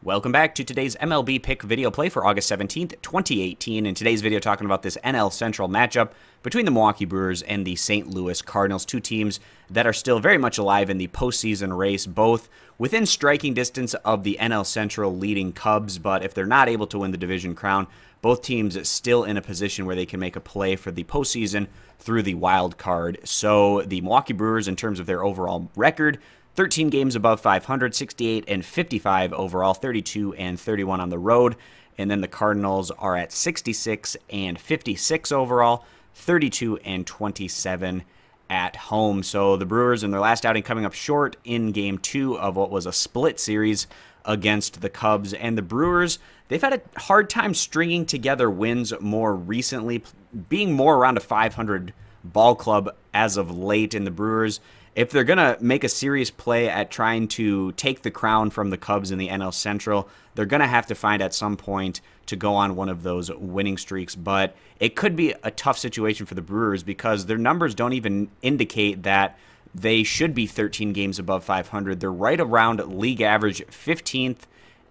Welcome back to today's MLB Pick video play for August 17th, 2018. In today's video, talking about this NL Central matchup between the Milwaukee Brewers and the St. Louis Cardinals, two teams that are still very much alive in the postseason race, both within striking distance of the NL Central leading Cubs, but if they're not able to win the division crown, both teams still in a position where they can make a play for the postseason through the wild card. So the Milwaukee Brewers, in terms of their overall record, 13 games above 500, 68 and 55 overall, 32 and 31 on the road. And then the Cardinals are at 66 and 56 overall, 32 and 27 at home. So the Brewers in their last outing coming up short in game 2 of what was a split series against the Cubs. And the Brewers, they've had a hard time stringing together wins more recently, being more around a 500 ball club as of late. In the Brewers, if they're going to make a serious play at trying to take the crown from the Cubs in the NL Central, they're going to have to find at some point to go on one of those winning streaks. But it could be a tough situation for the Brewers because their numbers don't even indicate that they should be 13 games above 500. They're right around league average, 15th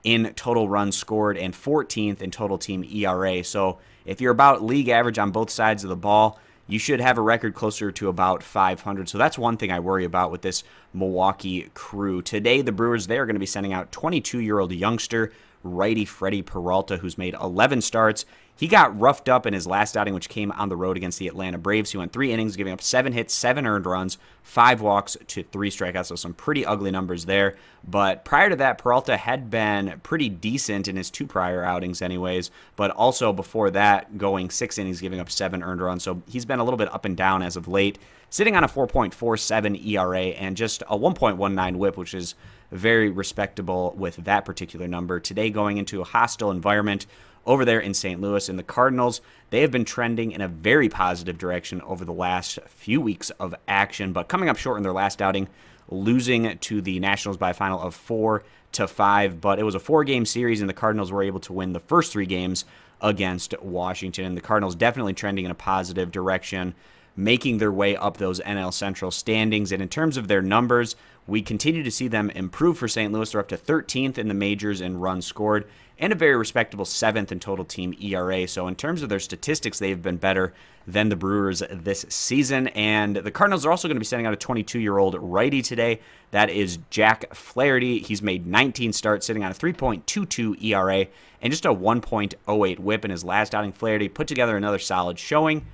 in total runs scored and 14th in total team ERA. So if you're about league average on both sides of the ball, you should have a record closer to about 500. So that's one thing I worry about with this Milwaukee crew. Today, the Brewers, they are going to be sending out 22-year-old youngster righty Freddie Peralta, who's made 11 starts. He got roughed up in his last outing, which came on the road against the Atlanta Braves. He went 3 innings, giving up 7 hits, 7 earned runs, 5 walks to 3 strikeouts. So some pretty ugly numbers there. But prior to that, Peralta had been pretty decent in his 2 prior outings anyways. But also before that, going 6 innings, giving up 7 earned runs. So he's been a little bit up and down as of late, sitting on a 4.47 ERA and just a 1.19 whip, which is very respectable with that particular number. Today, going into a hostile environment over there in St. Louis, and the Cardinals, they have been trending in a very positive direction over the last few weeks of action, but coming up short in their last outing, losing to the Nationals by a final of 4-5, but it was a 4-game series, and the Cardinals were able to win the first 3 games against Washington, and the Cardinals definitely trending in a positive direction, making their way up those NL Central standings. And in terms of their numbers, we continue to see them improve for St. Louis. They're up to 13th in the majors in runs scored and a very respectable 7th in total team ERA. So in terms of their statistics, they've been better than the Brewers this season. And the Cardinals are also going to be sending out a 22-year-old righty today. That is Jack Flaherty. He's made 19 starts, sitting on a 3.22 ERA and just a 1.08 whip in his last outing. Flaherty put together another solid showing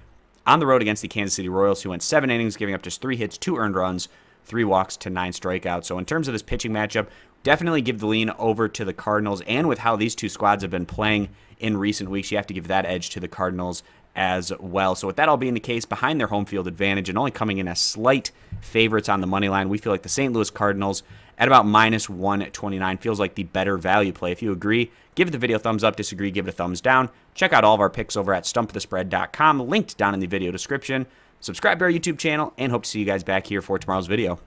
on the road against the Kansas City Royals, who went 7 innings, giving up just 3 hits, 2 earned runs, 3 walks to 9 strikeouts. So in terms of this pitching matchup, definitely give the lean over to the Cardinals. And with how these two squads have been playing in recent weeks, you have to give that edge to the Cardinals as well. So with that all being the case, behind their home field advantage and only coming in as slight favorites on the money line, we feel like the St. Louis Cardinals at about -129 feels like the better value play. If you agree, give the video a thumbs up. Disagree, give it a thumbs down. Check out all of our picks over at stumpthespread.com, linked down in the video description. Subscribe to our YouTube channel, and hope to see you guys back here for tomorrow's video.